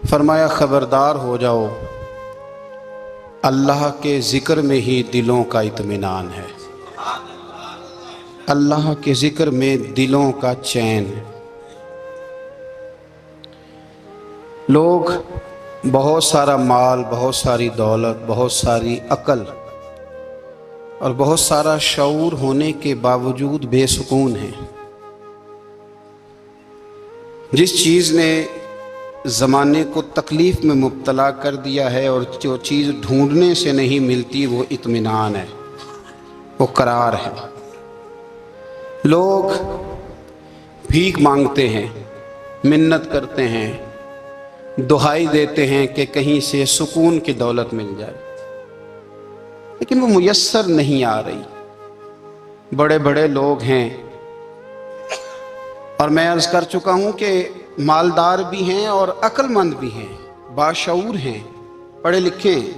فرمایا خبردار ہو جاؤ، اللہ کے ذکر میں ہی دلوں کا اطمینان ہے، اللہ کے ذکر میں دلوں کا چین ہے۔ لوگ بہت سارا مال، بہت ساری دولت، بہت ساری عقل اور بہت سارا شعور ہونے کے باوجود بے سکون ہیں۔ جس چیز نے زمانے کو تکلیف میں مبتلا کر دیا ہے اور جو چیز ڈھونڈنے سے نہیں ملتی وہ اطمینان ہے، وہ قرار ہے۔ لوگ بھیک مانگتے ہیں، منت کرتے ہیں، دہائی دیتے ہیں کہ کہیں سے سکون کی دولت مل جائے، لیکن وہ میسر نہیں آ رہی۔ بڑے بڑے لوگ ہیں، اور میں عرض کر چکا ہوں کہ مالدار بھی ہیں اور عقل مند بھی ہیں، باشعور ہیں، پڑھے لکھے ہیں،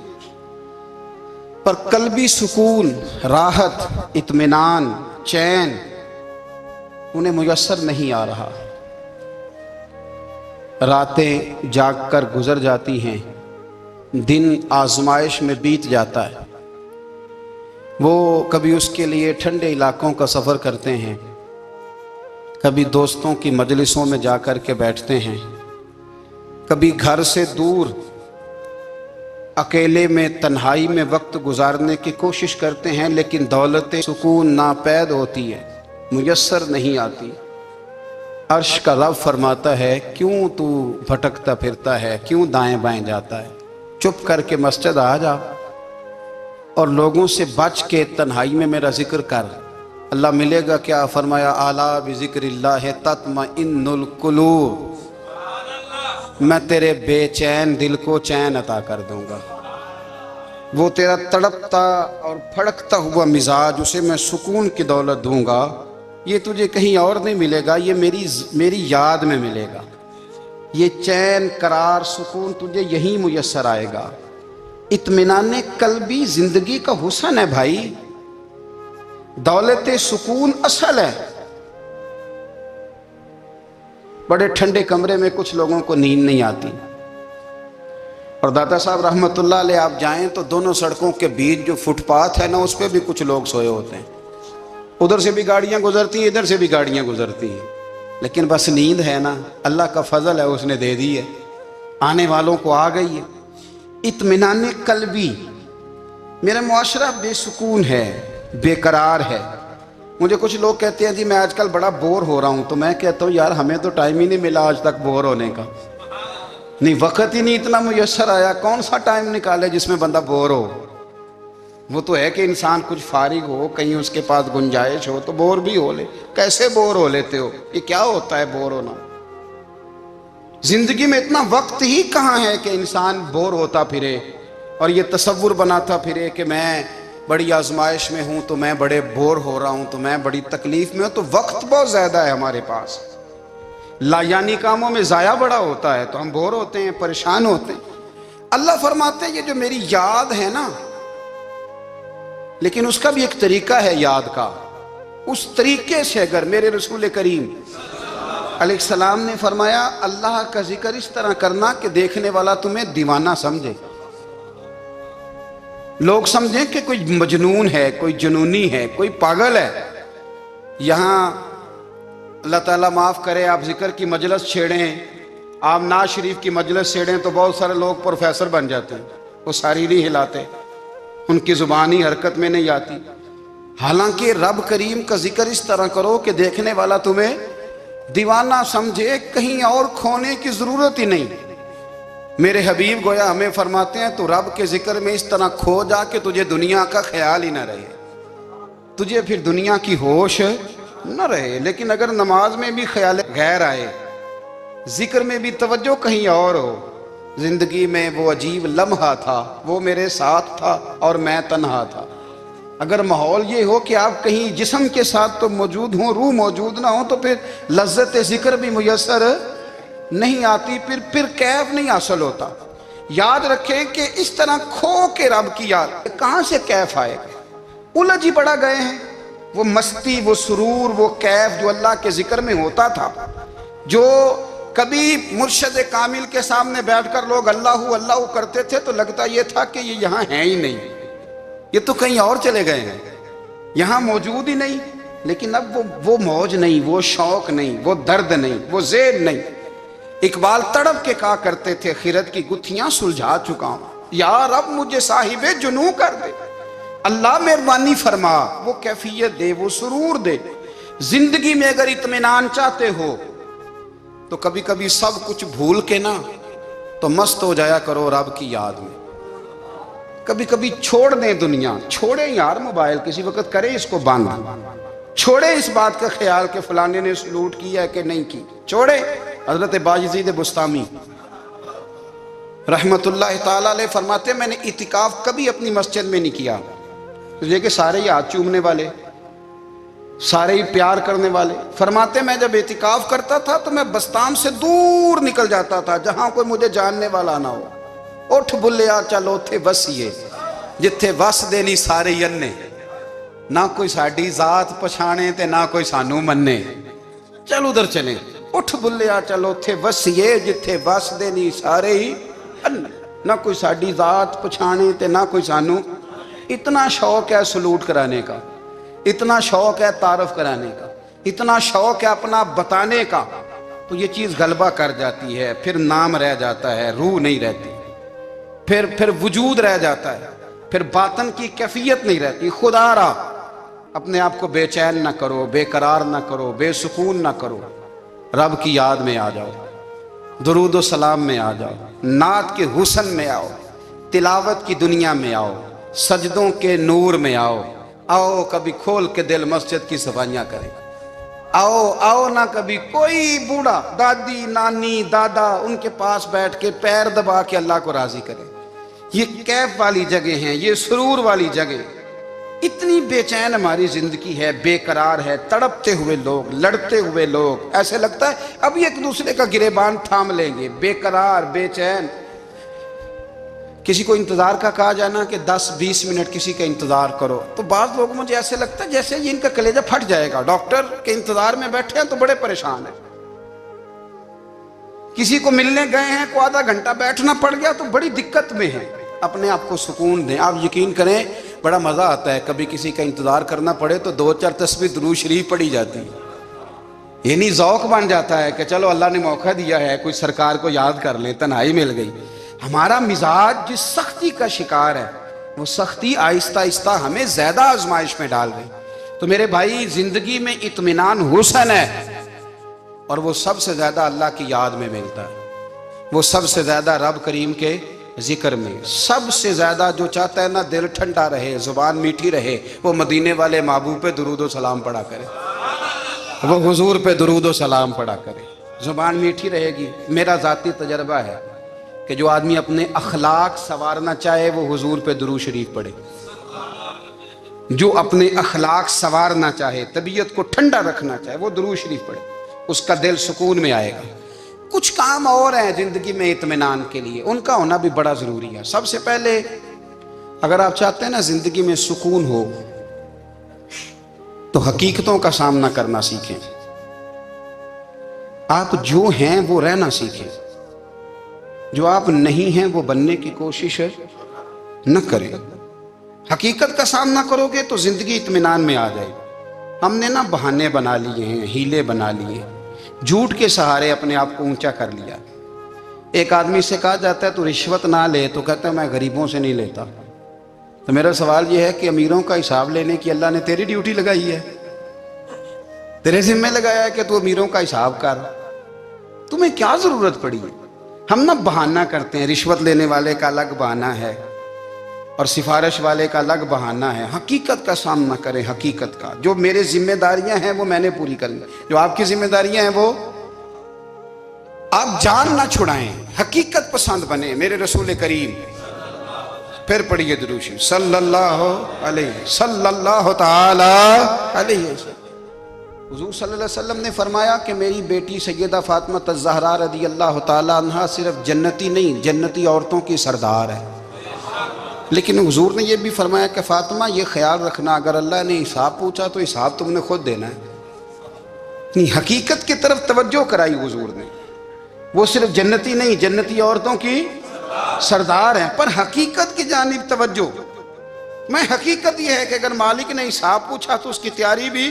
پر قلبی سکون، راحت، اطمینان، چین انہیں میسر نہیں آ رہا۔ راتیں جاگ کر گزر جاتی ہیں، دن آزمائش میں بیت جاتا ہے۔ وہ کبھی اس کے لیے ٹھنڈے علاقوں کا سفر کرتے ہیں، کبھی دوستوں کی مجلسوں میں جا کر کے بیٹھتے ہیں، کبھی گھر سے دور اکیلے میں تنہائی میں وقت گزارنے کی کوشش کرتے ہیں، لیکن دولت سکون ناپید ہوتی ہے، میسر نہیں آتی۔ عرش کا رب فرماتا ہے، کیوں تو بھٹکتا پھرتا ہے، کیوں دائیں بائیں جاتا ہے؟ چپ کر کے مسجد آ جا اور لوگوں سے بچ کے تنہائی میں میرا ذکر کر۔ اللہ ملے گا کیا؟ فرمایا اعلیٰ بذکر اللہ تطمئن القلوب، میں تیرے بے چین دل کو چین عطا کر دوں گا۔ وہ تیرا تڑپتا اور پھڑکتا ہوا مزاج، اسے میں سکون کی دولت دوں گا۔ یہ تجھے کہیں اور نہیں ملے گا، یہ میری یاد میں ملے گا۔ یہ چین، قرار، سکون تجھے یہیں میسر آئے گا۔ اطمینان قلبی زندگی کا حسن ہے بھائی، دولت سکون اصل ہے۔ بڑے ٹھنڈے کمرے میں کچھ لوگوں کو نیند نہیں آتی، اور داتا صاحب رحمت اللہ علیہ آپ جائیں تو دونوں سڑکوں کے بیچ جو فٹ پاتھ ہے نا، اس پہ بھی کچھ لوگ سوئے ہوتے ہیں۔ ادھر سے بھی گاڑیاں گزرتی ہیں، ادھر سے بھی گاڑیاں گزرتی ہیں، لیکن بس نیند ہے نا، اللہ کا فضل ہے، اس نے دے دی ہے، آنے والوں کو آ گئی ہے۔ اطمینان قلبی، میرا معاشرہ بے سکون ہے، بے قرار ہے۔ مجھے کچھ لوگ کہتے ہیں جی میں آج کل بڑا بور ہو رہا ہوں، تو میں کہتا ہوں یار ہمیں تو ٹائم ہی نہیں ملا آج تک بور ہونے کا، نہیں وقت ہی نہیں اتنا میسر آیا۔ کون سا ٹائم نکالے جس میں بندہ بور ہو؟ وہ تو ہے کہ انسان کچھ فارغ ہو، کہیں اس کے پاس گنجائش ہو تو بور بھی ہو لے۔ کیسے بور ہو لیتے ہو؟ یہ کیا ہوتا ہے بور ہونا؟ زندگی میں اتنا وقت ہی کہاں ہے کہ انسان بور ہوتا پھرے اور یہ تصور بناتا پھرے کہ میں بڑی آزمائش میں ہوں، تو میں بڑے بور ہو رہا ہوں، تو میں بڑی تکلیف میں ہوں۔ تو وقت بہت زیادہ ہے ہمارے پاس، لا یعنی کاموں میں ضائع بڑا ہوتا ہے، تو ہم بور ہوتے ہیں، پریشان ہوتے ہیں۔ اللہ فرماتے ہیں یہ جو میری یاد ہے نا، لیکن اس کا بھی ایک طریقہ ہے یاد کا، اس طریقے سے اگر میرے رسول کریم علیہ السلام نے فرمایا اللہ کا ذکر اس طرح کرنا کہ دیکھنے والا تمہیں دیوانہ سمجھے، لوگ سمجھیں کہ کوئی مجنون ہے، کوئی جنونی ہے، کوئی پاگل ہے۔ یہاں اللہ تعالیٰ معاف کرے، آپ ذکر کی مجلس چھیڑیں، آپ نعت شریف کی مجلس چھیڑیں تو بہت سارے لوگ پروفیسر بن جاتے ہیں، وہ ساری نہیں ہلاتے، ان کی زبانی حرکت میں نہیں آتی۔ حالانکہ رب کریم کا ذکر اس طرح کرو کہ دیکھنے والا تمہیں دیوانہ سمجھے، کہیں اور کھونے کی ضرورت ہی نہیں۔ میرے حبیب گویا ہمیں فرماتے ہیں تو رب کے ذکر میں اس طرح کھو جا کہ تجھے دنیا کا خیال ہی نہ رہے، تجھے پھر دنیا کی ہوش نہ رہے۔ لیکن اگر نماز میں بھی خیال غیر آئے، ذکر میں بھی توجہ کہیں اور ہو، زندگی میں وہ عجیب لمحہ تھا، وہ میرے ساتھ تھا اور میں تنہا تھا۔ اگر ماحول یہ ہو کہ آپ کہیں جسم کے ساتھ تو موجود ہوں، روح موجود نہ ہو، تو پھر لذت ذکر بھی میسر نہیں آتی، پھر کیف نہیں حاصل ہوتا۔ یاد رکھیں کہ اس طرح کھو کے رب کی یاد کہاں سے کیف آئے گا؟ الجھ ہی پڑا گئے ہیں۔ وہ مستی، وہ سرور، وہ کیف جو اللہ کے ذکر میں ہوتا تھا، جو کبھی مرشد کامل کے سامنے بیٹھ کر لوگ اللہ اللہ کرتے تھے تو لگتا یہ تھا کہ یہ یہاں ہیں ہی نہیں، یہ تو کہیں اور چلے گئے ہیں، یہاں موجود ہی نہیں۔ لیکن اب وہ موج نہیں، وہ شوق نہیں، وہ درد نہیں، وہ ذہن نہیں۔ اقبال تڑپ کے کہا کرتے تھے خرد کی گتھیاں سلجھا چکا ہوں، یا رب مجھے صاحب جنوں کر دے، اللہ مہربانی فرما، وہ کیفیت دے، وہ سرور دے۔ زندگی میں اگر اطمینان چاہتے ہو تو کبھی کبھی سب کچھ بھول کے نا تو مست ہو جایا کرو رب کی یاد میں۔ کبھی کبھی چھوڑ دیں دنیا، چھوڑیں یار موبائل، کسی وقت کریں اس کو بند، چھوڑیں اس بات کا خیال کہ فلانے نے سلوٹ کیا ہے کہ نہیں کی، چھوڑیں۔ حضرت باجزید بستامی رحمت اللہ تعالیٰ علیہ فرماتے ہیں میں نے اعتکاف کبھی اپنی مسجد میں نہیں کیا، یہ کہ سارے ہی ہاتھ چومنے والے، سارے ہی پیار کرنے والے۔ فرماتے میں جب اعتکاف کرتا تھا تو میں بستام سے دور نکل جاتا تھا جہاں کوئی مجھے جاننے والا نہ ہو۔ اٹھ بلیا چلو تھے وسیے جتھے وس دے نہیں سارے ینے، نہ کوئی ساڈی ذات پچھانے تے نہ کوئی سانو مننے، چل ادھر چلیں۔ اٹھ بلیا چلو تھے وسیے جتھے وس دے نہیں سارے ہی انے، نہ کوئی ساڈی ذات پچھانے تے نہ کوئی سانو۔ اتنا شوق ہے سلوٹ کرانے کا، اتنا شوق ہے تعارف کرانے کا، اتنا شوق ہے اپنا بتانے کا، تو یہ چیز غلبہ کر جاتی ہے، پھر نام رہ جاتا ہے، روح نہیں رہتی، پھر وجود رہ جاتا ہے، پھر باطن کی کیفیت نہیں رہتی۔ خدا را اپنے آپ کو بے چین نہ کرو، بے قرار نہ کرو، بے سکون نہ کرو، رب کی یاد میں آ جاؤ، درود و سلام میں آ جاؤ، نعت کے حسن میں آؤ، تلاوت کی دنیا میں آؤ، سجدوں کے نور میں آؤ۔ آؤ کبھی کھول کے دل مسجد کی صفائیاں کریں، آؤ نہ کبھی کوئی بوڑھا دادی نانی دادا ان کے پاس بیٹھ کے پیر دبا کے اللہ کو راضی کرے۔ یہ کیف والی جگہ ہیں، یہ سرور والی جگہ۔ اتنی بے چین ہماری زندگی ہے، بے قرار ہے، تڑپتے ہوئے لوگ، لڑتے ہوئے لوگ، ایسے لگتا ہے ابھی ایک دوسرے کا گریبان تھام لیں گے، بے قرار بے چین۔ کسی کو انتظار کا کہا جانا کہ 10-20 منٹ کسی کا انتظار کرو تو بعض لوگ مجھے ایسے لگتا ہے جیسے یہ ان کا کلیجہ پھٹ جائے گا، ڈاکٹر کے انتظار میں بیٹھے ہیں تو بڑے پریشان ہیں۔ کسی کو ملنے گئے ہیں کو آدھا گھنٹہ بیٹھنا پڑ گیا تو بڑی دقت میں ہے۔ اپنے آپ کو سکون دیں۔ آپ یقین کریں بڑا مزہ آتا ہے، کبھی کسی کا انتظار کرنا پڑے تو 2-4 تسبیح درود شریف پڑھی جاتی ہے، یعنی ذوق بن جاتا ہے کہ چلو اللہ نے موقع دیا ہے، کوئی سرکار کو یاد کر لیں، تنہائی مل گئی۔ ہمارا مزاج جس سختی کا شکار ہے وہ سختی آہستہ آہستہ ہمیں زیادہ آزمائش میں ڈال گئی۔ تو میرے بھائی زندگی میں اطمینان حسن ہے، اور وہ سب سے زیادہ اللہ کی یاد میں ملتا ہے، وہ سب سے زیادہ رب کریم کے ذکر میں۔ سب سے زیادہ جو چاہتا ہے نا دل ٹھنڈا رہے، زبان میٹھی رہے، وہ مدینے والے محبوب پہ درود و سلام پڑھا کرے، وہ حضور پہ درود و سلام پڑھا کرے، زبان میٹھی رہے گی۔ میرا ذاتی تجربہ ہے کہ جو آدمی اپنے اخلاق سنوارنا چاہے وہ حضور پہ درود شریف پڑھے، جو اپنے اخلاق سنوارنا چاہے، طبیعت کو ٹھنڈا رکھنا چاہے، وہ درود شریف پڑھے، اس کا دل سکون میں آئے گا۔ کچھ کام اور ہیں زندگی میں اطمینان کے لیے، ان کا ہونا بھی بڑا ضروری ہے۔ سب سے پہلے اگر آپ چاہتے ہیں نا زندگی میں سکون ہو تو حقیقتوں کا سامنا کرنا سیکھیں۔ آپ جو ہیں وہ رہنا سیکھیں، جو آپ نہیں ہیں وہ بننے کی کوشش نہ کریں۔ حقیقت کا سامنا کرو گے تو زندگی اطمینان میں آ جائے۔ ہم نے نا بہانے بنا لیے ہیں، ہیلے بنا لیے، جھوٹ کے سہارے اپنے آپ کو اونچا کر لیا۔ ایک آدمی سے کہا جاتا ہے تو رشوت نہ لے، تو کہتا ہے میں غریبوں سے نہیں لیتا۔ تو میرا سوال یہ ہے کہ امیروں کا حساب لینے کی اللہ نے تیری ڈیوٹی لگائی ہے، تیرے ذمہ لگایا ہے کہ تو امیروں کا حساب کر، تمہیں کیا ضرورت پڑی ہے؟ ہم نہ بہانہ کرتے ہیں، رشوت لینے والے کا الگ بہانہ ہے اور سفارش والے کا الگ بہانہ ہے۔ حقیقت کا سامنا کریں، حقیقت کا۔ جو میرے ذمہ داریاں ہیں وہ میں نے پوری کرنی، جو آپ کی ذمہ داریاں ہیں وہ آپ جان نہ چھڑائیں، حقیقت پسند بنیں۔ میرے رسول کریم، پھر پڑھیے درود شریف صلی اللہ تعالی علیہ وسلم۔ حضور صلی اللہ علیہ وسلم نے فرمایا کہ میری بیٹی سیدہ فاطمہ الزہرا رضی اللہ تعالی عنہا صرف جنتی نہیں، جنتی عورتوں کی سردار ہے۔ لیکن حضور نے یہ بھی فرمایا کہ فاطمہ یہ خیال رکھنا اگر اللہ نے حساب پوچھا تو حساب تم نے خود دینا ہے۔ حقیقت کی طرف توجہ کرائی حضور نے۔ وہ صرف جنتی نہیں، جنتی عورتوں کی سردار ہیں، پر حقیقت کی جانب توجہ۔ میں حقیقت یہ ہے کہ اگر مالک نے حساب پوچھا تو اس کی تیاری بھی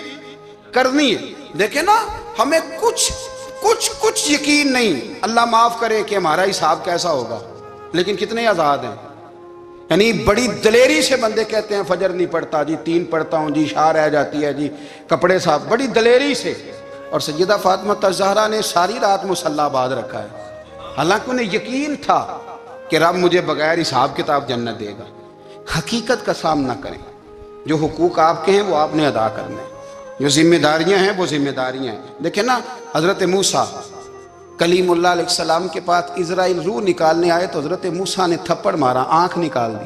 کرنی ہے۔ دیکھیں نا، ہمیں کچھ یقین نہیں، اللہ معاف کرے کہ ہمارا حساب کیسا ہوگا، لیکن کتنے آزاد ہیں۔ یعنی بڑی دلیری سے بندے کہتے ہیں فجر نہیں پڑھتا جی، 3 پڑھتا ہوں جی، شاہ رہ جاتی ہے جی، کپڑے صاف، بڑی دلیری سے۔ اور سیدہ فاطمہ الزہرا نے ساری رات مصلی آباد رکھا ہے، حالانکہ انہیں یقین تھا کہ رب مجھے بغیر حساب کتاب جنت دے گا۔ حقیقت کا سامنا کریں، جو حقوق آپ کے ہیں وہ آپ نے ادا کرنے ہیں، جو ذمہ داریاں ہیں وہ ذمہ داریاں ہیں۔ دیکھیں نا، حضرت موسیٰ کلیم اللہ علیہ السلام کے پاس اسرائیل روح نکالنے آئے تو حضرت موسیٰ نے تھپڑ مارا، آنکھ نکال دی،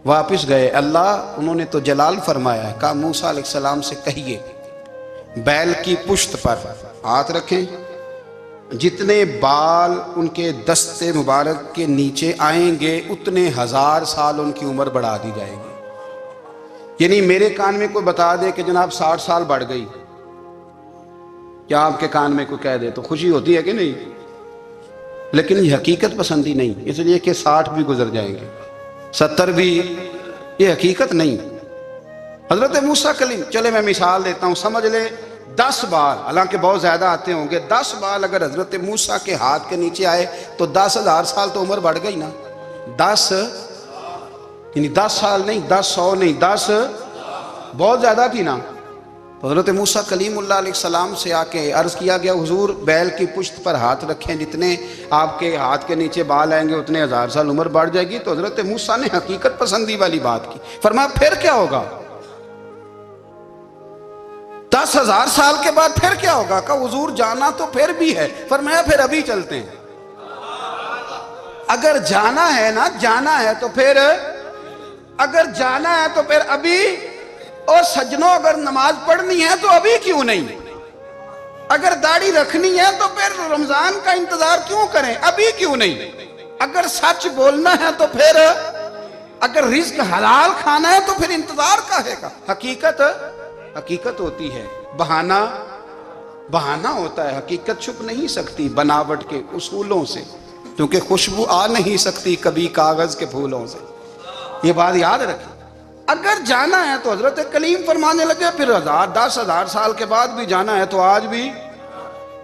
واپس گئے۔ اللہ انہوں نے تو جلال فرمایا ہے، کہا موسیٰ علیہ السلام سے کہیے بیل کی پشت پر ہاتھ رکھیں، جتنے بال ان کے دستے مبارک کے نیچے آئیں گے اتنے 1000 سال ان کی عمر بڑھا دی جائے گی۔ یعنی میرے کان میں کوئی بتا دے کہ جناب 60 سال بڑھ گئی، کیا آپ کے کان میں کوئی کہہ دے تو خوشی ہوتی ہے کہ نہیں؟ لیکن یہ حقیقت پسندی نہیں، اس لیے کہ 60 بھی گزر جائیں گے، 70 بھی، یہ حقیقت نہیں۔ حضرت موسیٰ کلیم، چلے میں مثال دیتا ہوں، سمجھ لے 10 بال، حالانکہ بہت زیادہ آتے ہوں گے، 10 بال اگر حضرت موسیٰ کے ہاتھ کے نیچے آئے تو 10,000 سال تو عمر بڑھ گئی نا۔ 10 یعنی 10 سال نہیں، 10 100 نہیں، 10 بہت زیادہ تھی نا۔ تو حضرت موسیٰ کلیم اللہ علیہ السلام سے آ کے عرض کیا گیا، حضور بیل کی پشت پر ہاتھ رکھیں، جتنے آپ کے ہاتھ کے نیچے بال آئیں گے اتنے 1000 سال عمر بڑھ جائے گی۔ تو حضرت موسیٰ نے حقیقت پسندی والی بات کی، فرمایا پھر کیا ہوگا؟ 10,000 سال کے بعد پھر کیا ہوگا؟ کہا حضور جانا تو پھر بھی ہے، فرمایا پھر ابھی چلتے ہیں۔ اگر جانا ہے نا، جانا ہے تو پھر، اگر جانا ہے تو پھر ابھی۔ اور سجنوں، اگر نماز پڑھنی ہے تو ابھی کیوں نہیں؟ اگر داڑھی رکھنی ہے تو پھر رمضان کا انتظار کیوں کریں، ابھی کیوں نہیں؟ اگر سچ بولنا ہے تو پھر، اگر رزق حلال کھانا ہے تو پھر انتظار کاہے کا؟ حقیقت ہوتی ہے، بہانہ ہوتا ہے، حقیقت چھپ نہیں سکتی بناوٹ کے اصولوں سے، کیونکہ خوشبو آ نہیں سکتی کبھی کاغذ کے پھولوں سے۔ یہ بات یاد رکھیں، اگر جانا ہے تو حضرت کلیم فرمانے لگے پھر 10,000 سال کے بعد بھی جانا ہے تو آج بھی۔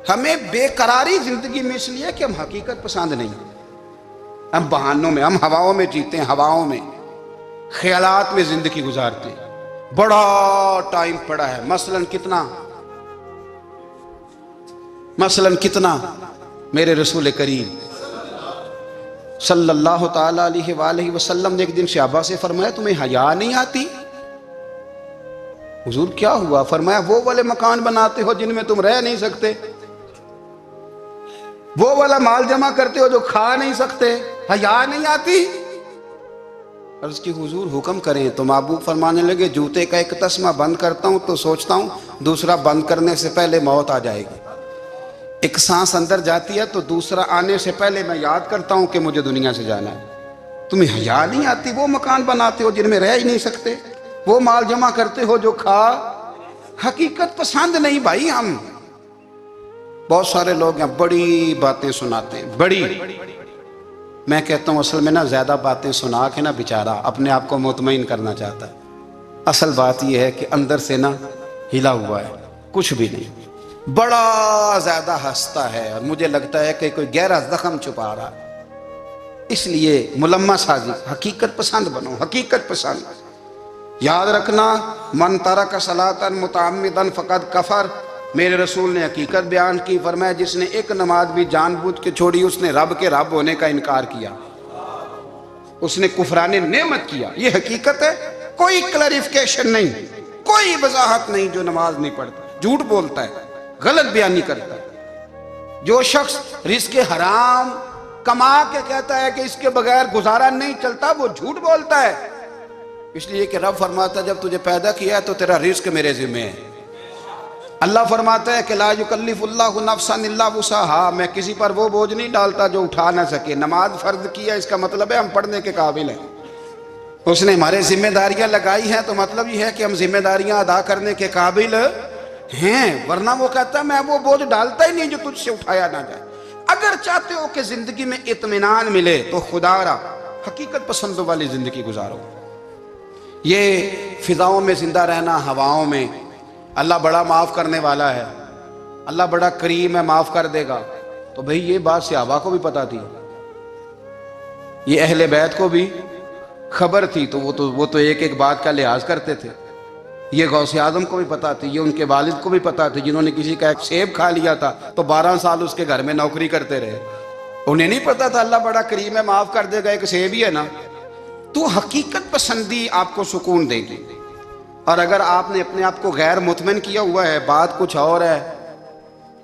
ہمیں بے قراری زندگی میں اس لیے کہ ہم حقیقت پسند نہیں، ہم بہانوں میں، ہم ہواؤں میں جیتے ہیں، ہواؤں میں، خیالات میں زندگی گزارتے ہیں۔ بڑا ٹائم پڑا ہے، مثلاً کتنا میرے رسول کریم صلی اللہ تعالیٰ علیہ وآلہ وسلم نے ایک دن صحابہ سے فرمایا تمہیں حیا نہیں آتی؟ حضور کیا ہوا؟ فرمایا وہ والے مکان بناتے ہو جن میں تم رہ نہیں سکتے، وہ والا مال جمع کرتے ہو جو کھا نہیں سکتے، حیا نہیں آتی؟ عرض کی حضور حکم کریں تو محبوب فرمانے لگے جوتے کا ایک تسمہ بند کرتا ہوں تو سوچتا ہوں دوسرا بند کرنے سے پہلے موت آ جائے گی، ایک سانس اندر جاتی ہے تو دوسرا آنے سے پہلے میں یاد کرتا ہوں کہ مجھے دنیا سے جانا ہے۔ تمہیں حیا نہیں آتی؟ وہ مکان بناتے ہو جن میں رہ ہی نہیں سکتے، وہ مال جمع کرتے ہو جو کھا۔ حقیقت پسند نہیں بھائی ہم۔ بہت سارے لوگ ہیں بڑی باتیں سناتے ہیں، بڑی، میں کہتا ہوں اصل میں نا زیادہ باتیں سنا کے نا بیچارہ اپنے آپ کو مطمئن کرنا چاہتا ہے، اصل بات یہ ہے کہ اندر سے نا ہلا ہوا ہے، کچھ بھی نہیں، بڑا زیادہ ہنستا ہے اور مجھے لگتا ہے کہ کوئی گہرا زخم چھپا رہا ہے۔ اس لیے ملمہ سازی، حقیقت پسند بنو، حقیقت پسند۔ یاد رکھنا، من ترک صلاۃ متعمدا فقد کفر، میرے رسول نے حقیقت بیان کی، فرمایا جس نے ایک نماز بھی جان بوجھ کے چھوڑی اس نے رب کے رب ہونے کا انکار کیا، اس نے کفران نعمت کیا۔ یہ حقیقت ہے، کوئی کلیریفیکیشن نہیں، کوئی وضاحت نہیں۔ جو نماز نہیں پڑھتا، جھوٹ بولتا ہے، غلط بیانی کرتا ہے، جو شخص رزق حرام کما کے کہتا ہے کہ اس کے بغیر گزارا نہیں چلتا، وہ جھوٹ بولتا ہے۔ اس لیے کہ رب فرماتا ہے جب تجھے پیدا کیا ہے تو تیرا رزق میرے ذمہ ہے۔ اللہ فرماتا ہے کہ لا یکلف اللہ نفسا الا وسعہا، میں کسی پر وہ بوجھ نہیں ڈالتا جو اٹھا نہ سکے۔ نماز فرض کیا، اس کا مطلب ہے ہم پڑھنے کے قابل ہیں، اس نے ہمارے ذمہ داریاں لگائی ہیں، تو مطلب یہ ہے کہ ہم ذمہ داریاں ادا کرنے کے قابل ہیں، ورنہ وہ کہتا ہے میں وہ بوجھ ڈالتا ہی نہیں جو تجھ سے اٹھایا نہ جائے۔ اگر چاہتے ہو کہ زندگی میں اطمینان ملے تو خدا را حقیقت پسندوں والی زندگی گزارو. یہ فضاؤں میں زندہ رہنا، ہواؤں میں، اللہ بڑا معاف کرنے والا ہے، اللہ بڑا کریم ہے، معاف کر دے گا، تو بھئی یہ بات صحابہ کو بھی پتا تھی، یہ اہل بیت کو بھی خبر تھی، تو وہ تو ایک ایک بات کا لحاظ کرتے تھے. یہ غوث اعظم کو بھی پتا تھی، یہ ان کے والد کو بھی پتا تھی، جنہوں نے کسی کا ایک سیب کھا لیا تھا تو 12 سال اس کے گھر میں نوکری کرتے رہے. انہیں نہیں پتا تھا اللہ بڑا کریم ہے، معاف کر دے گا، ایک سیب ہی ہے نا. تو حقیقت پسندی آپ کو سکون دے گی. اور اگر آپ نے اپنے آپ کو غیر مطمئن کیا ہوا ہے، بات کچھ اور ہے،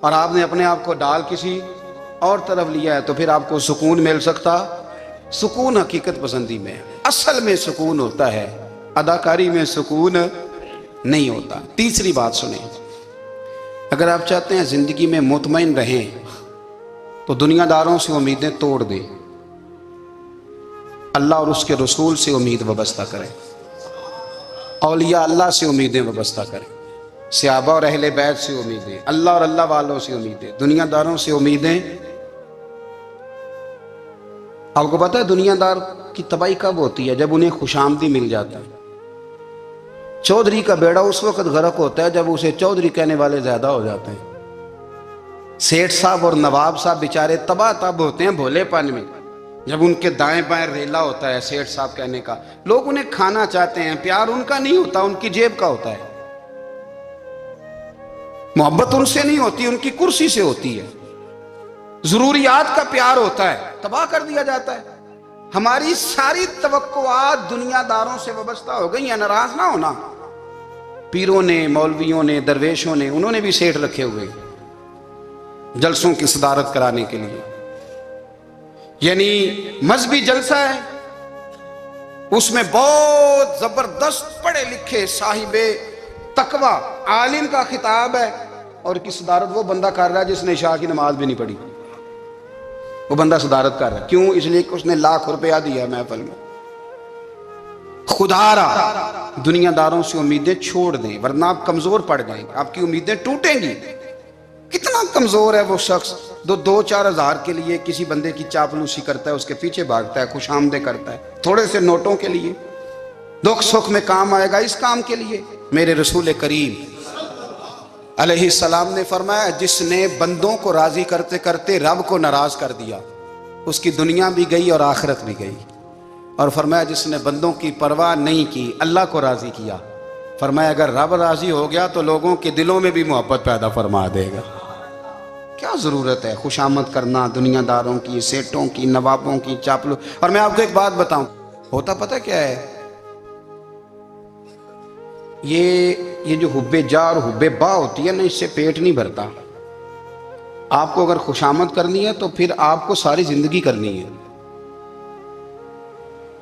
اور آپ نے اپنے آپ کو ڈال کسی اور طرف لیا ہے، تو پھر آپ کو سکون مل سکتا؟ سکون حقیقت پسندی میں، اصل میں سکون ہوتا ہے، اداکاری میں سکون نہیں ہوتا. تیسری بات سنیں، اگر آپ چاہتے ہیں زندگی میں مطمئن رہیں تو دنیا داروں سے امیدیں توڑ دیں، اللہ اور اس کے رسول سے امید وابستہ کریں، اولیاء اللہ سے امیدیں وابستہ کریں، صحابہ اور اہل بیت سے امیدیں، اللہ اور اللہ والوں سے امیدیں، دنیا داروں سے امیدیں. آپ کو پتہ ہے دنیا دار کی تباہی کب ہوتی ہے؟ جب انہیں خوش آمدی مل جاتا ہے. چودھری کا بیڑا اس وقت غرق ہوتا ہے جب اسے چودھری کہنے والے زیادہ ہو جاتے ہیں. سیٹھ صاحب اور نواب صاحب بیچارے تباہ تب ہوتے ہیں بھولے پن میں، جب ان کے دائیں بائیں ریلا ہوتا ہے سیٹھ صاحب کہنے کا. لوگ انہیں کھانا چاہتے ہیں، پیار ان کا نہیں ہوتا، ان کی جیب کا ہوتا ہے. محبت ان سے نہیں ہوتی، ان کی کرسی سے ہوتی ہے. ضروریات کا پیار ہوتا ہے، تباہ کر دیا جاتا ہے. ہماری ساری توقعات دنیا داروں سے وابستہ ہو گئی ہیں. ناراض نہ ہونا، پیروں نے، مولویوں نے، درویشوں نے، انہوں نے بھی سیٹھ رکھے ہوئے جلسوں کی صدارت کرانے کے لیے. یعنی مذہبی جلسہ ہے، اس میں بہت زبردست پڑھے لکھے صاحب تقوی عالم کا خطاب ہے، اور کی صدارت وہ بندہ کر رہا ہے جس نے عشاء کی نماز بھی نہیں پڑھی. وہ بندہ صدارت کر رہا ہے، کیوں؟ اس لیے کہ اس نے لاکھ روپیہ دیا محفل میں. خدا را دنیا داروں سے امیدیں چھوڑ دیں، ورنہ آپ کمزور پڑ جائیں گے، آپ کی امیدیں ٹوٹیں گی. کتنا کمزور ہے وہ شخص جو 2-4 ہزار کے لیے کسی بندے کی چاپلوسی کرتا ہے، اس کے پیچھے بھاگتا ہے، خوش آمدیں کرتا ہے تھوڑے سے نوٹوں کے لیے. دکھ سکھ میں کام آئے گا اس کام کے لیے. میرے رسول کریم علیہ السلام نے فرمایا، جس نے بندوں کو راضی کرتے کرتے رب کو ناراض کر دیا، اس کی دنیا بھی گئی اور آخرت بھی گئی. اور فرمایا جس نے بندوں کی پرواہ نہیں کی، اللہ کو راضی کیا، فرمایا اگر رب راضی ہو گیا تو لوگوں کے دلوں میں بھی محبت پیدا فرما دے گا. کیا ضرورت ہے خوش آمد کرنا دنیا داروں کی، سیٹوں کی، نوابوں کی، چاپلو. اور میں آپ کو ایک بات بتاؤں، ہوتا پتہ کیا ہے؟ یہ جو حب جا اور حب با ہوتی ہے نا، اس سے پیٹ نہیں بھرتا. آپ کو اگر خوش آمد کرنی ہے تو پھر آپ کو ساری زندگی کرنی ہے.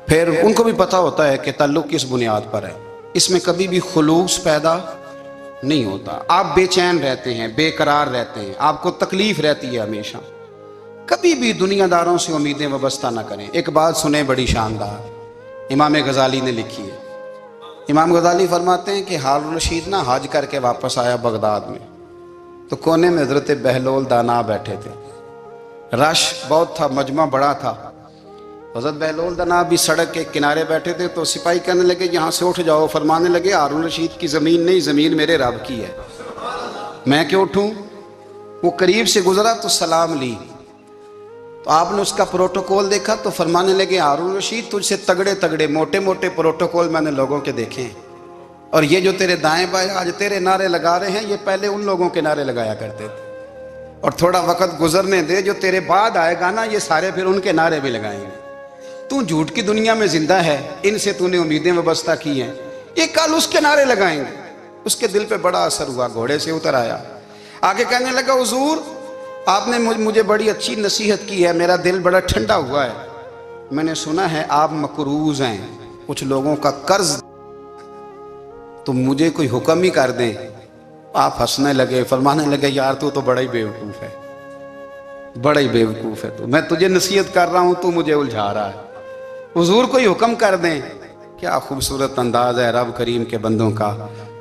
پھر ان کو بھی پتہ ہوتا ہے کہ تعلق کس بنیاد پر ہے، اس میں کبھی بھی خلوص پیدا نہیں ہوتا. آپ بے چین رہتے ہیں، بے قرار رہتے ہیں، آپ کو تکلیف رہتی ہے ہمیشہ. کبھی بھی دنیا داروں سے امیدیں وابستہ نہ کریں. ایک بات سنیں بڑی شاندار، امام غزالی نے لکھی ہے. امام غزالی فرماتے ہیں کہ ہارون رشید نا حج کر کے واپس آیا بغداد میں، تو کونے میں حضرت بہلول دانا بیٹھے تھے. رش بہت تھا، مجمع بڑا تھا. حضرت بہلول دانا بھی سڑک کے کنارے بیٹھے تھے. تو سپاہی کہنے لگے یہاں سے اٹھ جاؤ. فرمانے لگے ہارون رشید کی زمین نہیں، زمین میرے رب کی ہے، میں کیوں اٹھوں؟ وہ قریب سے گزرا تو سلام لی. تو آپ نے اس کا پروٹوکول دیکھا تو فرمانے لگے ہارون رشید تجھ سے تگڑے تگڑے موٹے موٹے پروٹوکول میں نے لوگوں کے دیکھے ہیں، اور یہ جو تیرے دائیں بائیں آج تیرے نعرے لگا رہے ہیں، یہ پہلے ان لوگوں کے نعرے لگایا کرتے تھے. اور تھوڑا وقت گزرنے دے، جو تیرے بعد آئے گا نا، یہ سارے پھر ان کے نعرے بھی لگائیں گے. تو جھوٹ کی دنیا میں زندہ ہے، ان سے تو نے امیدیں وابستہ کی ہیں، یہ کل اس کے نعرے لگائیں گے. اس کے دل پہ بڑا اثر ہوا، گھوڑے سے اتر آیا، آگے کہنے لگا حضور آپ نے مجھے بڑی اچھی نصیحت کی ہے، میرا دل بڑا ٹھنڈا ہوا ہے. میں نے سنا ہے آپ مقروض ہیں، کچھ لوگوں کا قرض، تو مجھے کوئی حکم ہی کر دیں. آپ ہنسنے لگے، فرمانے لگے یار تو بڑا ہی بیوقوف ہے، بڑا ہی بیوقوف ہے. تو میں تجھے نصیحت کر رہا ہوں، تو مجھے الجھا رہا ہے. حضور کوئی حکم کر دیں. کیا خوبصورت انداز ہے رب کریم کے بندوں کا.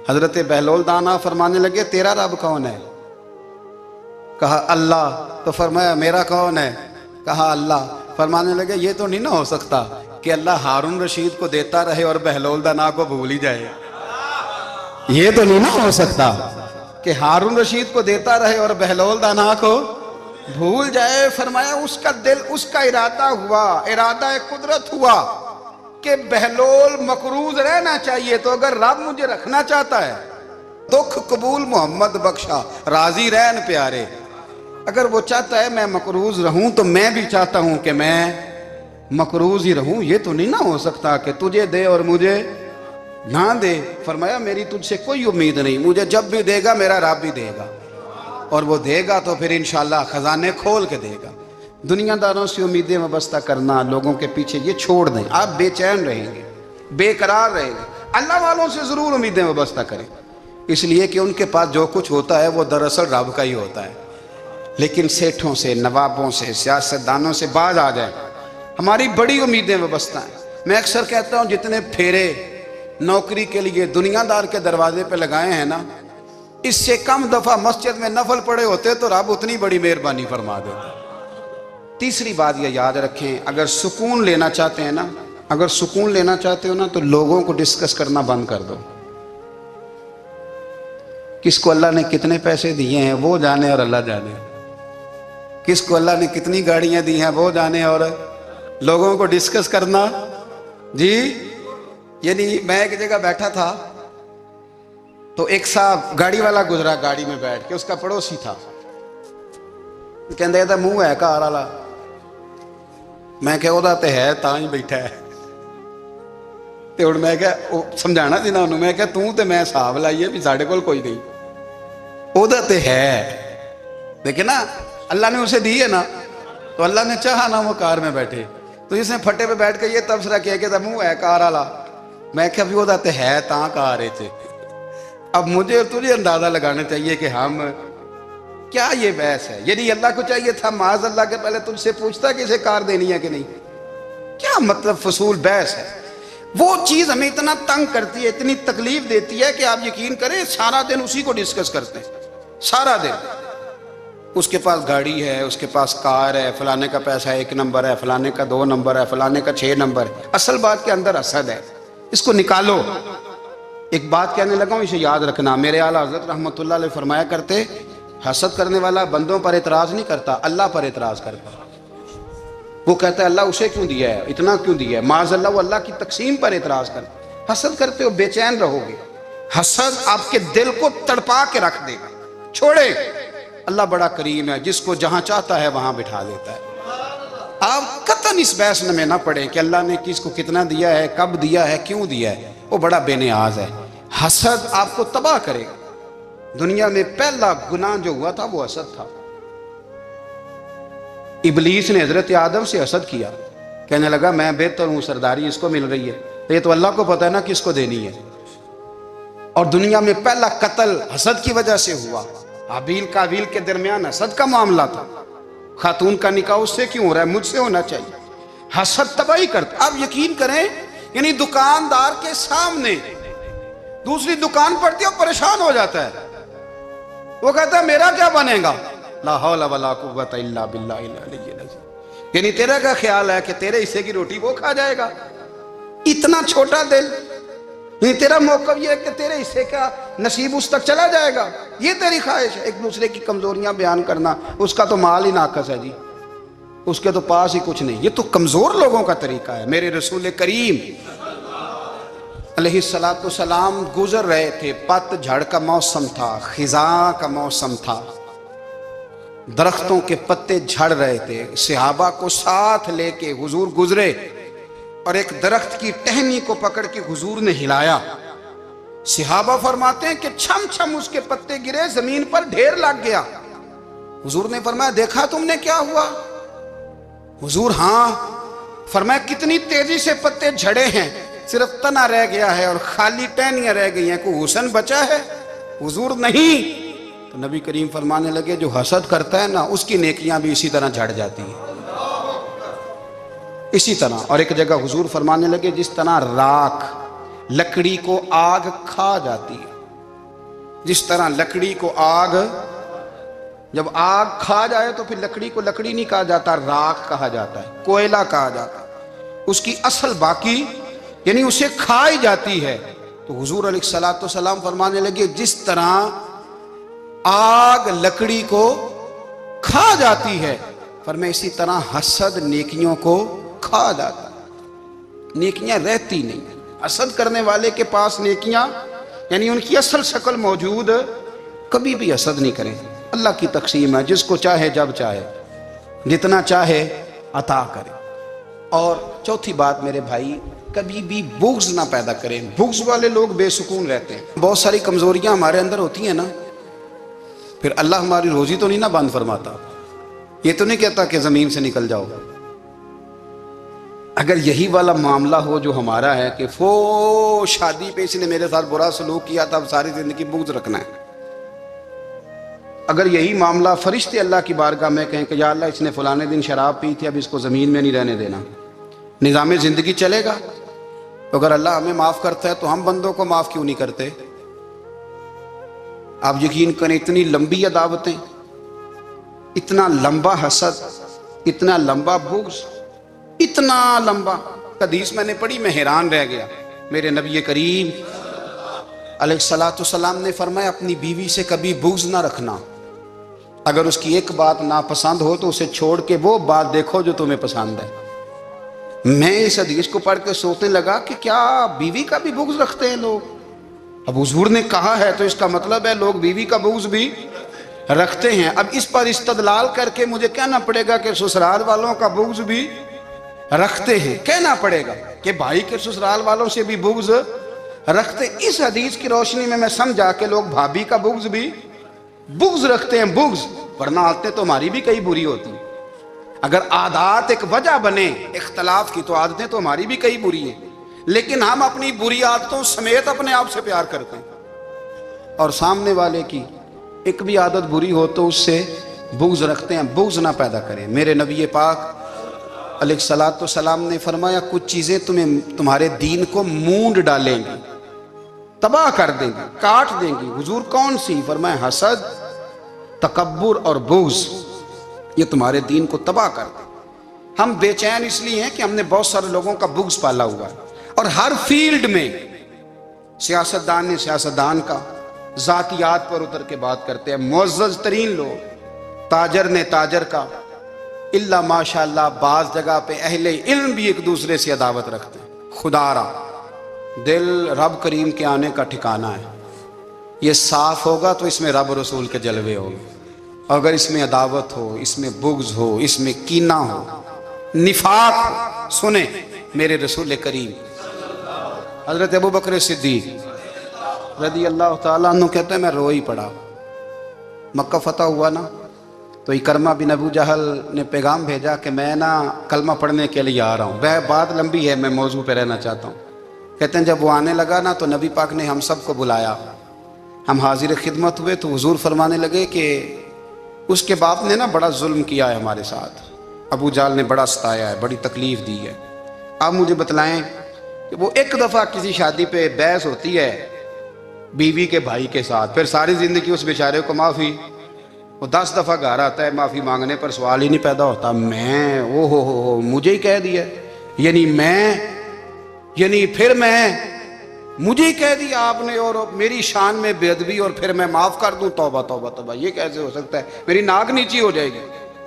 حضرت بہلول دانا فرمانے لگے تیرا رب کون ہے؟ کہا اللہ، تو فرمایا میرا کون ہے؟ کہا اللہ۔ فرمانے لگے یہ تو نہیں نہ ہو سکتا کہ اللہ ہارون رشید کو دیتا رہے اور بہلول دانا کو بھول ہی جائے۔ یہ تو نہیں نہ ہو سکتا کہ ہارون رشید کو دیتا رہے اور بہلول دانا کو بھول جائے۔ فرمایا اس کا دل، اس کا ارادہ ہوا، ارادہ قدرت ہوا کہ بہلول مقروض رہنا چاہیے، تو اگر رب مجھے رکھنا چاہتا ہے، دکھ قبول محمد بخشا راضی رہن پیارے، اگر وہ چاہتا ہے میں مقروض رہوں تو میں بھی چاہتا ہوں کہ میں مقروض ہی رہوں۔ یہ تو نہیں نہ ہو سکتا کہ تجھے دے اور مجھے نہ دے۔ فرمایا میری تجھ سے کوئی امید نہیں، مجھے جب بھی دے گا میرا رب بھی دے گا، اور وہ دے گا تو پھر انشاءاللہ خزانے کھول کے دے گا۔ دنیا داروں سے امیدیں وابستہ کرنا، لوگوں کے پیچھے، یہ چھوڑ دیں، آپ بے چین رہیں گے، بے قرار رہیں گے۔ اللہ والوں سے ضرور امیدیں وابستہ کریں، اس لیے کہ ان کے پاس جو کچھ ہوتا ہے وہ دراصل رب کا ہی ہوتا ہے۔ لیکن سیٹھوں سے، نوابوں سے، سیاستدانوں سے باز آ جائیں، ہماری بڑی امیدیں وابستہ ہیں۔ میں اکثر کہتا ہوں جتنے پھیرے نوکری کے لیے دنیا دار کے دروازے پہ لگائے ہیں نا، اس سے کم دفعہ مسجد میں نفل پڑے ہوتے تو رب اتنی بڑی مہربانی فرما دیتا۔ تیسری بات یہ یاد رکھیں، اگر سکون لینا چاہتے ہیں نا، اگر سکون لینا چاہتے ہو نا تو لوگوں کو ڈسکس کرنا بند کر دو۔ کس کو اللہ نے کتنے پیسے دیے ہیں وہ جانے اور اللہ جانے، کس کو اللہ نے کتنی گاڑیاں دی ہیں وہ جانے، اور لوگوں کو ڈسکس کرنا جی۔ یعنی میں ایک جگہ بیٹھا تھا تو ایک صاحب گاڑی والا گزرا، گاڑی میں بیٹھ کے، اس کا پڑوسی تھا، کہندے تھا منہ ہے کار والا، میں کہ وہ تے ہے تاں ہی بیٹھا ہے، تے ہن میں کہ سمجھانا سی نا انہوں، میں کہ توں تے میں حساب لائیے بھی ساڈے کول کوئی نہیں، وہ تے ہے، دیکھیں نا اللہ نے اسے دی ہے نا، تو اللہ نے چاہا نا وہ کار میں بیٹھے، تو جس نے پھٹے پہ بیٹھ کے یہ تبصرہ کیا کہ منہ ہے کار والا، میں کہ ابھی وہ تے ہے تاں کار ہے۔ اب مجھے اور تجھے اندازہ لگانا چاہیے کہ ہم کیا یہ بحث ہے؟ یعنی اللہ کو چاہیے تھا معاذ اللہ کے پہلے تجھ سے پوچھتا کہ اسے کار دینی ہے کہ نہیں، کیا مطلب فضول بحث ہے؟ وہ چیز ہمیں اتنا تنگ کرتی ہے، اتنی تکلیف دیتی ہے کہ آپ یقین کریں سارا دن اسی کو ڈسکس کرتے ہیں، سارا دن۔ اس کے پاس گاڑی ہے، اس کے پاس کار ہے، فلانے کا پیسہ 1 نمبر ہے، فلانے کا 2 نمبر ہے، فلانے کا 6 نمبر ہے۔ اصل بات کے اندر حسد ہے، اس کو نکالو۔ ایک بات کہنے لگا ہوں، اسے یاد رکھنا، میرے اعلیٰ حضرت رحمۃ اللہ علیہ فرمایا کرتے، حسد کرنے والا بندوں پر اعتراض نہیں کرتا، اللہ پر اعتراض کرتا۔ وہ کہتا ہے اللہ اسے کیوں دیا ہے، اتنا کیوں دیا ہے، معاذ اللہ وہ اللہ کی تقسیم پر اعتراض کرتا۔ حسد کرتے ہو بے چین رہو گے، حسد آپ کے دل کو تڑپا کے رکھ دے گا۔ چھوڑے، اللہ بڑا کریم ہے، جس کو جہاں چاہتا ہے وہاں بٹھا دیتا ہے۔ آپ قطعاً اس بحث میں نہ پڑیں کہ اللہ نے کس کو کتنا دیا ہے، کب دیا ہے، کیوں دیا ہے، وہ بڑا بے نیاز ہے۔ حسد آپ کو تباہ کرے گا۔ دنیا میں پہلا گناہ جو ہوا تھا وہ حسد تھا۔ ابلیس نے حضرت آدم سے حسد کیا، کہنے لگا میں بہتر ہوں، سرداری اس کو مل رہی ہے، یہ تو اللہ کو پتہ ہے نا کس کو دینی ہے۔ اور دنیا میں پہلا قتل حسد کی وجہ سے ہوا، حابیل قابیل کے درمیان حسد کا معاملہ تھا۔ خاتون کا نکاح اس سے کیوں ہو رہا ہے، مجھ سے ہونا چاہیے۔ حسد تباہی کرتا۔ آپ یقین کریں، یعنی دکاندار کے سامنے دوسری دکان پڑتی ہے اور پریشان ہو جاتا ہے، وہ کہتا ہے میرا کیا بنے گا، لا حول ولا قوت الا باللہ العلی العظیم۔ یعنی تیرا کیا خیال ہے کہ تیرے حصے کی روٹی وہ کھا جائے گا؟ اتنا چھوٹا دل، یعنی تیرا موقف یہ ہے کہ تیرے حصے کا نصیب اس تک چلا جائے گا، یہ تیری خواہش ہے۔ ایک دوسرے کی کمزوریاں بیان کرنا، اس کا تو مال ہی ناقص ہے جی، اس کے تو پاس ہی کچھ نہیں، یہ تو کمزور لوگوں کا طریقہ ہے۔ میرے رسول کریم علیہ السلام گزر رہے تھے، پت جھڑ کا موسم تھا، خزاں کا موسم تھا، درختوں کے پتے جھڑ رہے تھے، صحابہ کو ساتھ لے کے حضور گزرے اور ایک درخت کی ٹہنی کو پکڑ کے حضور نے ہلایا۔ صحابہ فرماتے ہیں کہ چھم چھم اس کے پتے گرے، زمین پر ڈھیر لگ گیا۔ حضور نے فرمایا دیکھا تم نے کیا ہوا؟ حضور ہاں۔ فرمایا کتنی تیزی سے پتے جھڑے ہیں، صرف تنا رہ گیا ہے اور خالی ٹہنیاں رہ گئی ہیں، کوئی حسن بچا ہے؟ حضور نہیں۔ تو نبی کریم فرمانے لگے جو حسد کرتا ہے نا اس کی نیکیاں بھی اسی طرح جھڑ جاتی ہیں، اسی طرح۔ اور ایک جگہ حضور فرمانے لگے جس طرح راکھ لکڑی کو آگ کھا جاتی ہے، جس طرح لکڑی کو آگ جب آگ کھا جائے تو پھر لکڑی کو لکڑی نہیں کہا جاتا، راکھ کہا جاتا ہے، کوئلہ کہا جاتا ہے، اس کی اصل باقی یعنی اسے کھائی جاتی ہے۔ تو حضور علیہ الصلوۃ والسلام فرمانے لگے جس طرح آگ لکڑی کو کھا جاتی ہے، فرمایا اسی طرح حسد نیکیوں کو کھا جاتا ہے، نیکیاں رہتی نہیں۔ حسد کرنے والے کے پاس نیکیاں یعنی ان کی اصل شکل موجود، کبھی بھی حسد نہیں کریں۔ اللہ کی تقسیم ہے، جس کو چاہے جب چاہے جتنا چاہے عطا کرے۔ اور چوتھی بات میرے بھائی، کبھی بھی بغض نہ پیدا کریں۔ بغض والے لوگ بے سکون رہتے ہیں۔ بہت ساری کمزوریاں ہمارے اندر ہوتی ہیں نا، پھر اللہ ہماری روزی تو نہیں نہ بند فرماتا، یہ تو نہیں کہتا کہ زمین سے نکل جاؤ۔ اگر یہی والا معاملہ ہو جو ہمارا ہے کہ شادی پہ اس نے میرے ساتھ برا سلوک کیا تھا، اب ساری زندگی بغض رکھنا ہے، اگر یہی معاملہ فرشتے اللہ کی بارگاہ میں کہیں کہ یا اللہ اس نے فلانے دن شراب پی تھی، اب اس کو زمین میں نہیں رہنے دینا، نظام زندگی چلے گا؟ تو اگر اللہ ہمیں معاف کرتا ہے تو ہم بندوں کو معاف کیوں نہیں کرتے؟ آپ یقین کریں، اتنی لمبی عداوتیں، اتنا لمبا حسد، اتنا لمبا بغض، اتنا لمبا۔ حدیث میں نے پڑھی، میں حیران رہ گیا۔ میرے نبی کریم علیہ الصلوۃ والسلام نے فرمایا اپنی بیوی سے کبھی بغض نہ رکھنا، اگر اس کی ایک بات ناپسند ہو تو اسے چھوڑ کے وہ بات دیکھو جو تمہیں پسند ہے۔ میں اس حدیث کو پڑھ کے سوچنے لگا کہ کیا بیوی کا بھی بغض رکھتے ہیں لوگ؟ اب حضور نے کہا ہے تو اس کا مطلب ہے لوگ بیوی کا بغض بھی رکھتے ہیں۔ اب اس پر استدلال کر کے مجھے کہنا پڑے گا کہ سسرال والوں کا بغض بھی رکھتے ہیں، کہنا پڑے گا کہ بھائی کے سسرال والوں سے بھی بغض رکھتے۔ اس حدیث کی روشنی میں سمجھا کہ لوگ بھابھی کا بغض بھی بغض رکھتے ہیں، بغض، ورنہ عادتیں تو ہماری بھی کئی بری ہوتی ہیں۔ اگر عادات ایک وجہ بنے اختلاف کی تو عادتیں تو ہماری بھی کئی بری ہیں، لیکن ہم اپنی بری عادتوں سمیت اپنے آپ سے پیار کرتے ہیں، اور سامنے والے کی ایک بھی عادت بری ہو تو اس سے بغض رکھتے ہیں۔ بغض نہ پیدا کریں۔ میرے نبی پاک علیہ الصلوۃ والسلام نے فرمایا کچھ چیزیں تمہارے دین کو مونڈ ڈالیں گی، تباہ کر دیں گی، کاٹ دیں گی۔ حضور کون سی؟ فرمایا حسد، تکبر اور بغض، یہ تمہارے دین کو تباہ کر دیں۔ ہم بے چین اس لیے ہیں کہ ہم نے بہت سارے لوگوں کا بغض پالا ہوا ہے، اور ہر فیلڈ میں سیاستدان نے سیاستدان کا، ذاتیات پر اتر کے بات کرتے ہیں، معزز ترین لوگ، تاجر نے تاجر کا، اللہ ماشاءاللہ بعض جگہ پہ اہل علم بھی ایک دوسرے سے عداوت رکھتے ہیں۔ خدا را دل رب کریم کے آنے کا ٹھکانہ ہے، یہ صاف ہوگا تو اس میں رب رسول کے جلوے ہوں گے، اگر اس میں عداوت ہو، اس میں بغض ہو، اس میں کینہ ہو، نفاق ہو۔ سنیں میرے رسول کریم حضرت ابوبکر صدیق رضی اللہ تعالیٰ عنہ کہتے ہیں میں رو ہی پڑا۔ مکہ فتح ہوا نا، تو اکرمہ بن ابو جہل نے پیغام بھیجا کہ میں نا کلمہ پڑھنے کے لیے آ رہا ہوں۔ بات لمبی ہے، میں موضوع پہ رہنا چاہتا ہوں۔ کہتے ہیں جب وہ آنے لگا نا تو نبی پاک نے ہم سب کو بلایا، ہم حاضر خدمت ہوئے، تو حضور فرمانے لگے کہ اس کے باپ نے نا بڑا ظلم کیا ہے ہمارے ساتھ، ابو جہل نے بڑا ستایا ہے، بڑی تکلیف دی ہے۔ آپ مجھے بتلائیں کہ وہ ایک دفعہ کسی شادی پہ بحث ہوتی ہے بیوی کے بھائی کے ساتھ، پھر ساری زندگی اس بیچارے کو معافی، وہ 10 دفعہ گھر آتا ہے معافی مانگنے پر سوال ہی نہیں پیدا ہوتا، میں ہو مجھے ہی کہہ دیا، یعنی پھر مجھے ہی کہہ دیا آپ نے، اور میری شان میں بے ادبی، اور پھر میں معاف کر دوں؟ توبہ توبہ توبہ، یہ کیسے ہو سکتا ہے؟ میری ناک نیچی ہو جائے گی،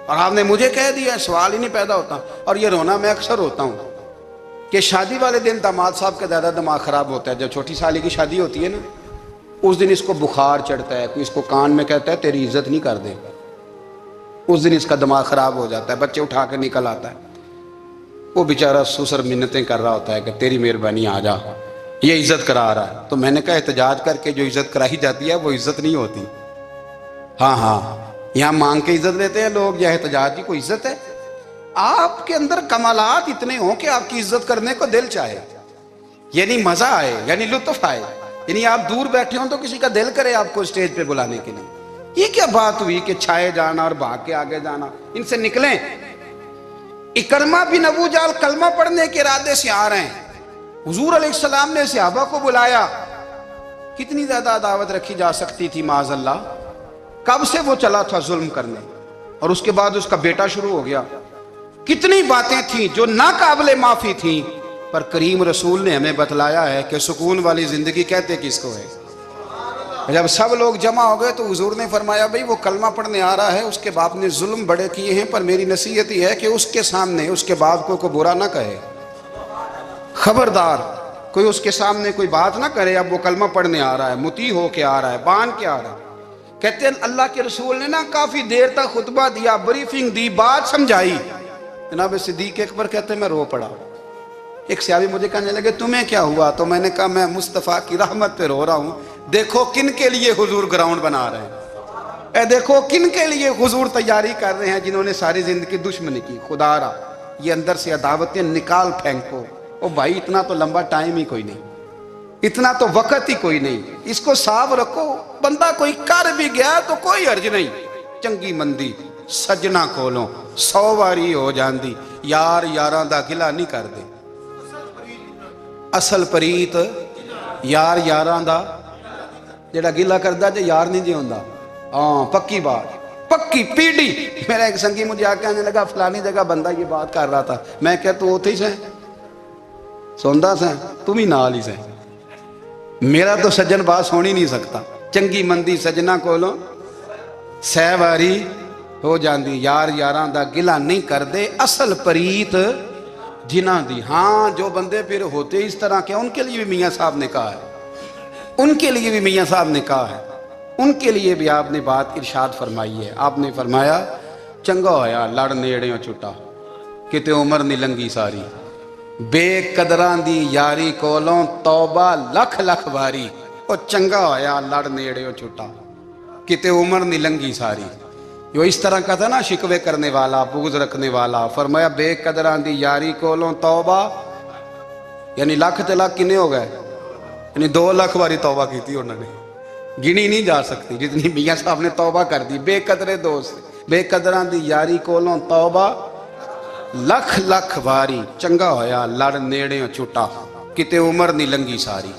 اور آپ نے مجھے کہہ دیا، سوال ہی نہیں پیدا ہوتا۔ اور یہ رونا میں اکثر ہوتا ہوں کہ شادی والے دن داماد صاحب کا زیادہ دماغ خراب ہوتا ہے۔ جب چھوٹی سالی کی شادی ہوتی ہے نا، اس دن اس کو بخار چڑھتا ہے، کوئی اس کو کان میں کہتا ہے تیری عزت نہیں کر دے، اس دن اس کا دماغ خراب ہو جاتا ہے، بچے اٹھا کے نکل آتا ہے، وہ بیچارہ سسر منتیں کر رہا ہوتا ہے کہ تیری مہربانی آ جا، یہ عزت کرا رہا ہے۔ تو میں نے کہا احتجاج کر کے جو عزت کرائی جاتی ہے وہ عزت نہیں ہوتی۔ ہاں یہاں مانگ کے عزت لیتے ہیں لوگ، یا احتجاج کی کوئی عزت ہے؟ آپ کے اندر کمالات اتنے ہوں کہ آپ کی عزت کرنے کو دل چاہے، یعنی مزہ آئے، یعنی لطف آئے، یعنی آپ دور بیٹھے ہوں تو کسی کا دل کرے آپ کو اسٹیج پہ بلانے کے لیے۔ یہ کیا بات ہوئی کہ چھائے جانا اور بھاگ کے آگے جانا؟ ان سے نکلیں۔ اکرمہ بن ابو جہل کلمہ پڑھنے کے ارادے سے آ رہے ہیں، حضور علیہ السلام نے صحابہ کو بلایا، کتنی زیادہ عداوت رکھی جا سکتی تھی معاذ اللہ؟ کب سے وہ چلا تھا ظلم کرنے، اور اس کے بعد اس کا بیٹا شروع ہو گیا. کتنی باتیں تھیں جو ناقابل معافی تھیں، پر کریم رسول نے ہمیں بتلایا ہے کہ سکون والی زندگی کہتے کس کو ہے. جب سب لوگ جمع ہو گئے تو حضور نے فرمایا بھئی وہ کلمہ پڑھنے آ رہا ہے، اس کے باپ نے ظلم بڑے کیے ہیں، پر میری نصیحت یہ ہے کہ اس کے سامنے اس کے باپ کو کوئی برا نہ کہے. خبردار کوئی اس کے سامنے کوئی بات نہ کرے. اب وہ کلمہ پڑھنے آ رہا ہے، مطیع ہو کے آ رہا ہے، بان کے آ رہا ہے. کہتے ہیں اللہ کے رسول نے نا کافی دیر تک خطبہ دیا، بریفنگ دی، بات سمجھائی. جناب صدیق اکبر کہتے ہیں میں رو پڑا. ایک صحابی مجھے کہنے لگے تمہیں کیا ہوا؟ تو میں نے کہا میں مصطفیٰ کی رحمت پہ رو رہا ہوں. دیکھو کن کے لیے حضور گراؤنڈ بنا رہے ہیں، اے دیکھو کن کے لیے حضور تیاری کر رہے ہیں، جنہوں نے ساری زندگی دشمنی کی. خدا را یہ اندر سے عداوتیں نکال پھینکو. او بھائی اتنا تو لمبا ٹائم ہی کوئی نہیں، اتنا تو وقت ہی کوئی نہیں، اس کو صاف رکھو. بندہ کوئی کر بھی گیا تو کوئی حرج نہیں. چنگی مندی سجنا کولوں 100 واری ہو جاندی، یار یاراں دا گلا نہیں کر دے. اصل پریت یار یاراں دا جڑا گلا کردا جے یار نہیں جی ہوندا. ہاں پکی بات، پکی پیڑی. میرا ایک سنگی مجھے آ کے آنے لگا فلانی جگہ بندہ یہ بات کر رہا تھا. میں کہ تو اوتھے ہی سے سوندا سے تم ہی نال ہی سے. میرا تو سجن بات ہو نہیں سکتا. چنگی مندی سجنا کولوں 100 واری ہو جاندی، یار یاراں دا گلا نہیں کر دے. اصل پریت جنہ دی. ہاں جو بندے پھر ہوتے اس طرح کے ان کے لیے بھی میاں صاحب نے کہا ہے، ان کے لیے بھی میاں صاحب نے کہا ہے، ان کے لیے بھی آپ نے بات ارشاد فرمائی ہے. آپ نے فرمایا چنگا ہویا لڑ نیڑیوں چھٹا، کتے عمر نہیں لنگی ساری. بے قدراں دی یاری کولوں توبہ لکھ لکھ باری. او چنگا ہویا لڑ نیڑیوں چھٹا، کتے عمر نہیں لنگی ساری. جو اس طرح کا تھا نا شکوے کرنے والا، بغض رکھنے والا. فرمایا بے قدراں دی یاری کولوں توبہ، یعنی لاکھ تے لاکھ کنے ہو گئے، یعنی 2 لاکھ باری توبہ کی تھی انہوں نے، گنی نہیں جا سکتی جتنی میاں صاحب نے توبہ کر دی. بے قدرے دوست، بے قدراں دی یاری کولوں توبہ لکھ لکھ باری. چنگا ہویا لڑ نیڑیوں چھٹا، کتے عمر نہیں لنگی ساری.